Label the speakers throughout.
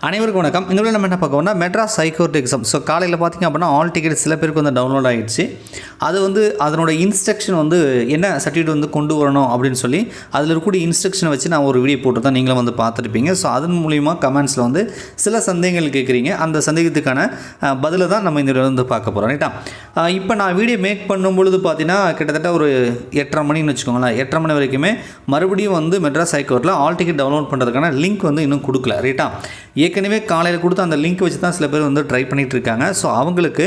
Speaker 1: அனைவருக்கும் வணக்கம். இந்த நம்ம என்ன பார்க்கணும்னா மெட்ராஸ் ஹைகோர்ட் எக்ஸாம். ஸோ காலையில் பார்த்திங்க அப்படின்னா ஆல் டிக்கெட் சில பேருக்கு வந்து டவுன்லோட் ஆகிடுச்சு. அது வந்து அதனோட இன்ஸ்ட்ரக்ஷன் வந்து என்ன சர்டிஃபிகேட் வந்து கொண்டு வரணும் அப்படின்னு சொல்லி அதில் இருக்கக்கூடிய இன்ஸ்ட்ரக்ஷனை வச்சு நான் ஒரு வீடியோ போட்டு தான் நீங்களும் வந்து பார்த்துருப்பீங்க. ஸோ அதன் மூலிமா கமெண்ட்ஸில் வந்து சில சந்தேகங்கள் கேட்குறீங்க. அந்த சந்தேகத்துக்கான பதிலை தான் நம்ம இந்த வந்து பார்க்க போகிறோம். ரைட்டா? இப்போ நான் வீடியோ மேக் பண்ணும்பொழுது பார்த்தீங்கன்னா கிட்டத்தட்ட ஒரு 8:30 மணின்னு வச்சுக்கோங்களேன். 8:30 மணி வரைக்குமே மறுபடியும் வந்து மெட்ராஸ் ஹைகோர்ட்டில் ஆல் டிக்கெட் டவுன்லோட் பண்ணுறதுக்கான லிங்க் வந்து இன்னும் கொடுக்கல. ரைட்டா? ஏற்கனவே காலையில் கொடுத்து அந்த லிங்க் வச்சு தான் சில பேர் வந்து ட்ரை பண்ணிகிட்டு இருக்காங்க. ஸோ அவங்களுக்கு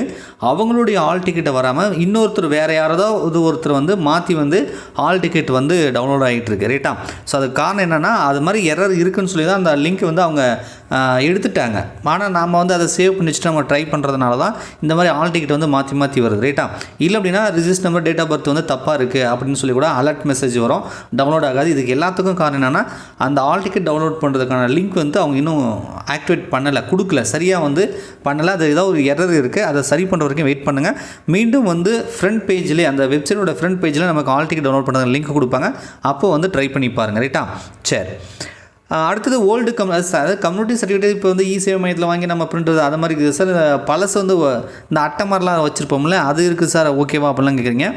Speaker 1: அவங்களுடைய ஆல் டிக்கெட்டை வராமல் இன்னொருத்தர் வேறு யாராவது ஒருத்தர் வந்து மாற்றி வந்து ஆல் டிக்கெட் வந்து டவுன்லோட் ஆகிட்டு இருக்கு. ரைட்டா? ஸோ அதுக்கு காரணம் என்னென்னா அது மாதிரி எரர் இருக்குதுன்னு சொல்லி தான் அந்த லிங்க் வந்து அவங்க எடுத்துட்டாங்க. ஆனால் நாம் வந்து அதை சேவ் பண்ணி வச்சுட்டு நம்ம ட்ரை பண்ணுறதுனால தான் இந்த மாதிரி ஆல் டிக்கெட் வந்து மாற்றி வருது. ரைட்டா? இல்லை அப்படின்னா register number date of birth வந்து தப்பாக இருக்குது அப்படின்னு சொல்லி கூட அலர்ட் மெசேஜ் வரும், டவுன்லோட் ஆகாது. இதுக்கு எல்லாத்துக்கும் காரணம் என்னென்னா அந்த ஆல் டிக்கெட் டவுன்லோட் பண்ணுறதுக்கான லிங்க் வந்து அவங்க இன்னும் ஆக்டிவேட் பண்ணலை, கொடுக்கல, சரியாக வந்து பண்ணலை. அது ஏதாவது ஒரு எரர் இருக்குது, அதை சரி பண்ணுற வரைக்கும் வெயிட் பண்ணுங்கள். மீண்டும் வந்து ஃப்ரண்ட் பேஜ்லேயே அந்த வெப்சைட்டோட ஃப்ரண்ட் பேஜில் நமக்கு ஆல் டிக்கெட் டவுன்லோட் பண்ணுறது லிங்க் கொடுப்பாங்க. அப்போது வந்து ட்ரை பண்ணி பாருங்கள். ரைட்டா? சரி, அடுத்தது ஓல்டு அதாவது கம்யூனிட்டி சர்டிஃபிகேட் இப்போ வந்து இ-சேவை மையத்தில் வாங்கி நம்ம பிரிண்ட் அது மாதிரி இருக்குது சார். பழசு வந்து இந்த அட்டை மாதிரிலாம் வச்சுருப்போம்ல, அது இருக்குது சார், ஓகேவா அப்படிலாம் கேட்குறீங்க.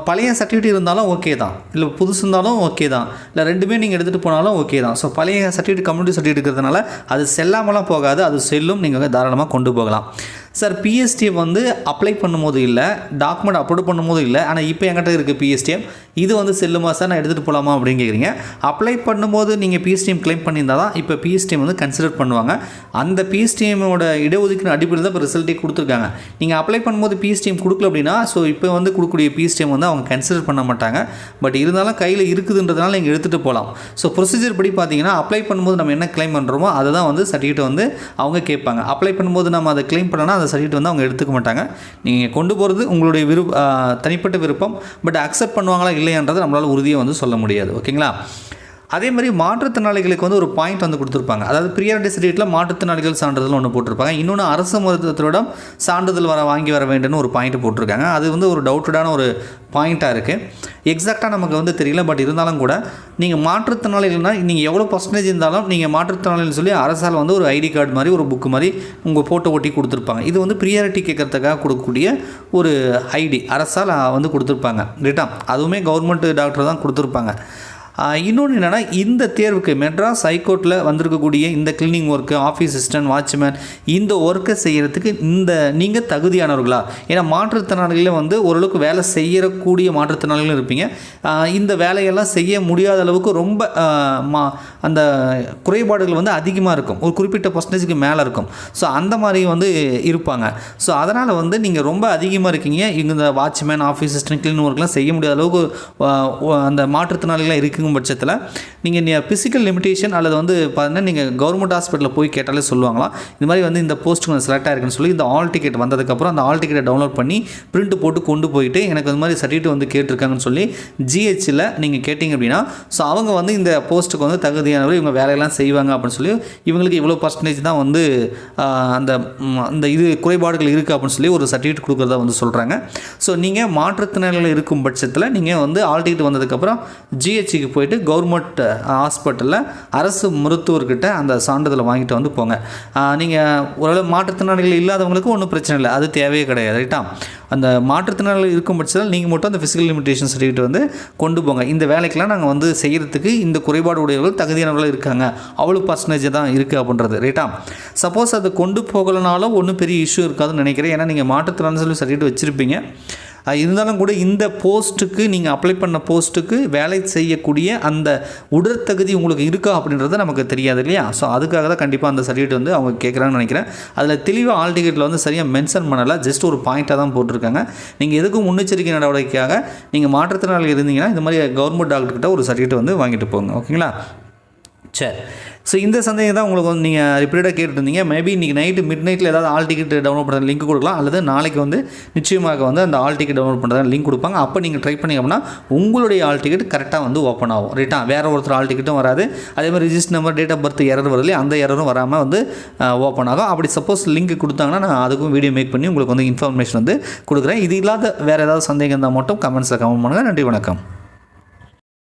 Speaker 1: பழைய சர்டிஃபிகேட் இருந்தாலும் ஓகே தான், இல்லை புதுசு இருந்தாலும் ஓகே தான், இல்லை ரெண்டுமே நீங்கள் எடுத்துகிட்டு போனாலும் ஓகே தான். ஸோ பழைய சர்டிஃபிகேட் கம்யூனிட்டி சர்டிஃபிகேட் இருக்கிறதுனால அது செல்லாமலாம் போகாது, அது செல்லும், நீங்கள் தாராளமாக கொண்டு போகலாம். சார் பிஎஸ்டிஎம் வந்து அப்ளை பண்ணும்போது இல்லை, டாக்குமெண்ட் அப்லோட் பண்ணும்போது இல்லை, ஆனால் இப்போ என்கிட்ட இருக்குது பிஎஸ்டிஎம், இது வந்து செல்லுமா சார், நான் எடுத்துகிட்டு போகலாமா அப்படின்னு கேட்குறீங்க. அப்ளை பண்ணும்போது நீங்கள் பிஎஸ்டிஎம் கிளைம் பண்ணியிருந்தால் தான் இப்போ பிஎஸ்டிஎம் வந்து கன்சிடர் பண்ணுவாங்க. அந்த பிஎஸ்டிஎம்மோட இடஒதுக்கீடு அடிப்படையில் தான் இப்போ ரிசல்ட்டே கொடுத்துருக்காங்க. நீங்கள் அப்ளை பண்ணும்போது பிஎஸ்டிஎம் கொடுக்கல அப்படின்னா ஸோ இப்போ வந்து கொடுக்கக்கூடிய பிஎஸ்டிஎம் வந்து அவங்க கன்சிடர் பண்ண மாட்டாங்க. பட் இருந்தாலும் கையில் இருக்குதுன்றதுனால நீங்கள் எடுத்துகிட்டு போகலாம். ஸோ ப்ரொசீஜர் படி பார்த்தீங்கன்னா அப்ளை பண்ணும்போது நம்ம என்ன கிளைம் பண்ணுறோமோ அதை தான் வந்து சர்டிஃபிகேட் வந்து அவங்க கேட்பாங்க. அப்ளை பண்ணும்போது நம்ம அதை கிளைம் பண்ணோன்னா அந்த சர்டிஃபிகேட் வந்து அவங்க எடுத்துக்க மாட்டாங்க. நீங்கள் கொண்டு போகிறது உங்களுடைய தனிப்பட்ட விருப்பம். பட் அக்செப்ட் பண்ணுவாங்களா இல்லையான்றதை நம்மளால் உறுதியாக வந்து சொல்ல முடியாது. ஓகேங்களா? அதே மாதிரி மாற்றுத்திறனாளிகளுக்கு வந்து ஒரு பாயிண்ட் வந்து கொடுத்துருப்பாங்க. அதாவது ப்ரியாரிட்டி சர்டிஃபிகேட்டில் மாற்றுத்திறனாளிகள் சான்றிதழ் ஒன்று போட்டிருப்பாங்க. இன்னொன்று அரசு மருத்துவத்திடம் சான்றிதழ் வாங்கி வர வேண்டும்னு ஒரு பாயிண்ட் போட்டிருக்காங்க. அது வந்து ஒரு டவுட்டடான ஒரு பாயிண்ட்டாக இருக்குது. எக்ஸாக்டாக நமக்கு வந்து தெரியல. பட் இருந்தாலும் கூட நீங்கள் மாற்றுத்திறனாளிகள்னால் நீங்கள் எவ்வளோ பர்சன்டேஜ் இருந்தாலும் நீங்கள் மாற்றுத்திறனாளின்னு சொல்லி அரசால் வந்து ஒரு ஐடி கார்டு மாதிரி ஒரு புக்கு மாதிரி உங்கள் ஃபோட்டோ ஒட்டி கொடுத்துருப்பாங்க. இது வந்து ப்ரியாரிட்டி கேட்குறதுக்காக கொடுக்கக்கூடிய ஒரு ஐடி அரசால் வந்து கொடுத்துருப்பாங்க. ரைட்டா? அதுவுமே கவர்மெண்ட் டாக்டர் தான் கொடுத்துருப்பாங்க. இன்னொன்று என்னென்னா இந்த தேர்வுக்கு மெட்ராஸ் ஹைகோர்ட்டில் வந்திருக்கக்கூடிய இந்த cleaning work, office assistant, watchman இந்த ஒர்க்கை செய்கிறதுக்கு நீங்கள் தகுதியானவர்களா? ஏன்னா மாற்றுத்திறனாளிகளே வந்து ஓரளவுக்கு வேலை செய்யக்கூடிய மாற்றுத்திறனாளிகளும் இருப்பீங்க. இந்த வேலையெல்லாம் செய்ய முடியாத அளவுக்கு ரொம்ப அந்த குறைபாடுகள் வந்து அதிகமாக இருக்கும், ஒரு குறிப்பிட்ட பர்சன்டேஜுக்கு மேலே இருக்கும். ஸோ அந்த மாதிரி வந்து இருப்பாங்க. ஸோ அதனால் வந்து நீங்கள் ரொம்ப அதிகமாக இருக்கீங்க, இந்த வாட்ச்மேன், ஆஃபீஸ் அசிஸ்டன்ட், கிளீனிங் ஒர்க்லாம் செய்ய முடியாத அளவுக்கு அந்த மாற்றுத்திறனாளிகளாக இருக்குங்க பட்சத்தில் நீங்கள் ஃபிசிக்கல் லிமிடேஷன் அல்லது வந்து பார்த்தீங்கன்னா நீங்கள் கவர்மெண்ட் ஹாஸ்பிட்டலில் போய் கேட்டாலே சொல்லுவாங்களாம், இந்த மாதிரி வந்து இந்த போஸ்ட்டுக்கு வந்து செலக்ட் ஆகிருக்குன்னு சொல்லி இந்த ஆல் டிக்கெட் வந்ததுக்கப்புறம் அந்த ஆல் டிக்கெட்டை டவுன்லோட் பண்ணி பிரிண்ட் போட்டு கொண்டு போயிட்டு எனக்கு அந்த மாதிரி சர்டிஃபிகேட் வந்து கேட்டிருக்காங்கன்னு சொல்லி ஜிஹெச்சில் நீங்கள் கேட்டிங்க அப்படின்னா ஸோ அவங்க வந்து இந்த போஸ்ட்டுக்கு வந்து தகுதியானவர், இவங்க வேலையெல்லாம் செய்வாங்க அப்படின்னு சொல்லி இவங்களுக்கு இவ்வளோ பர்சன்டேஜ் தான் வந்து அந்த இது குறைபாடுகள் இருக்குது அப்படின்னு சொல்லி ஒரு சர்டிஃபிகேட் கொடுக்குறதா வந்து சொல்கிறாங்க. ஸோ நீங்கள் மாற்றுத்திறனாளிகள் இருக்கும் பட்சத்தில் நீங்கள் வந்து ஆல் டிக்கெட் வந்ததுக்கப்புறம் ஜிஹெச்சுக்கு போயிட்டு கவர்மெண்ட் ஹாஸ்பிட்டலில் அரசு மருத்துவர்கிட்ட அந்த சான்றிதழை வாங்கிட்டு வந்து போங்க. நீங்கள் ஓரளவு மாற்றுத்திறனாளிகள் இல்லாதவங்களுக்கு ஒன்றும் பிரச்சனை இல்லை, அது தேவையே கிடையாது. ரைட்டா? அந்த மாற்றுத்திறனாளிகள் இருக்கும் பட்சத்தில் நீங்கள் மட்டும் அந்த ஃபிசிக்கல் லிமிடேஷன் சர்டிஃபிகேட் வந்து கொண்டு போங்க. இந்த வேலைக்கெல்லாம் நாங்கள் வந்து செய்கிறதுக்கு இந்த குறைபாடு உடையவர்கள் தகுதியானவர்கள் இருக்காங்க, அவ்வளோ பர்சன்டேஜ் தான் இருக்குது அப்படின்றது. ரைட்டா? சப்போஸ் அதை கொண்டு போகலனாலும் ஒன்றும் பெரிய இஷ்யூ இருக்காதுன்னு நினைக்கிறேன். ஏன்னா நீங்கள் மாற்றுத்திறனாளி சர்டிஃபிகேட் வச்சுருப்பீங்க. இருந்தாலும் கூட இந்த போஸ்ட்டுக்கு நீங்கள் அப்ளை பண்ண போஸ்ட்டுக்கு வேலை செய்யக்கூடிய அந்த உடற்தகுதி உங்களுக்கு இருக்கா அப்படின்றது நமக்கு தெரியாது இல்லையா? ஸோ அதுக்காக தான் கண்டிப்பாக அந்த சர்டிஃபிகேட் வந்து அவங்க கேட்குறாங்கன்னு நினைக்கிறேன். அதில் தெளிவாக ஆல் டிக்கெட்டில் வந்து சரியாக மென்ஷன் பண்ணலை, ஜஸ்ட் ஒரு பாயிண்ட்டாக தான் போட்டிருக்காங்க. நீங்கள் எதுக்கும் முன்னெச்சரிக்கை நடவடிக்கையாக நீங்கள் மாற்றுத்திறனாளி இருந்தீங்கன்னா இந்த மாதிரி கவர்மெண்ட் டாக்டர்கிட்ட ஒரு சர்டிஃபிகேட் வந்து வாங்கிட்டு போங்க. ஓகேங்களா? சரி. ஸோ இந்த சந்தேகம் தான் உங்களுக்கு வந்து நீங்கள் ரிப்பீட்டாக கேட்டுருந்தீங்க. மேபி இன்றைக்கி நைட்டு மிட் நைட்டில் ஏதாவது ஆல் டிக்கெட் டவுன்லோட் பண்ணுற லிங்க் கொடுக்கலாம், அல்லது நாளைக்கு வந்து நிச்சயமாக வந்து அந்த ஆல் டிக்கெட் டவுன்லோட் பண்ணுறதா லிங்க் கொடுப்பாங்க. அப்போ நீங்கள் ட்ரை பண்ணிங்க அப்படின்னா உங்களுடைய ஆல் டிக்கெட் கரெக்டாக வந்து ஓப்பன் ஆகும். ரைட்டா? வேறு ஒருத்தர் ஆல் டிக்கெட்டும் வராது. அதே மாதிரி register number, date of birth error வருது, அந்த எரரும் வராமல் வந்து ஓப்பன் ஆகும். அப்படி சப்போஸ் லிங்க் கொடுத்தாங்கன்னா நான் அதுக்கும் வீடியோ மேக் பண்ணி உங்களுக்கு வந்து இன்ஃபர்மேஷன் வந்து கொடுக்குறேன். இது இல்லாத வேறு ஏதாவது சந்தேகம் இருந்தால் மட்டும் கமெண்ட்ஸில் கமெண்ட் பண்ணுங்கள். நன்றி, வணக்கம்.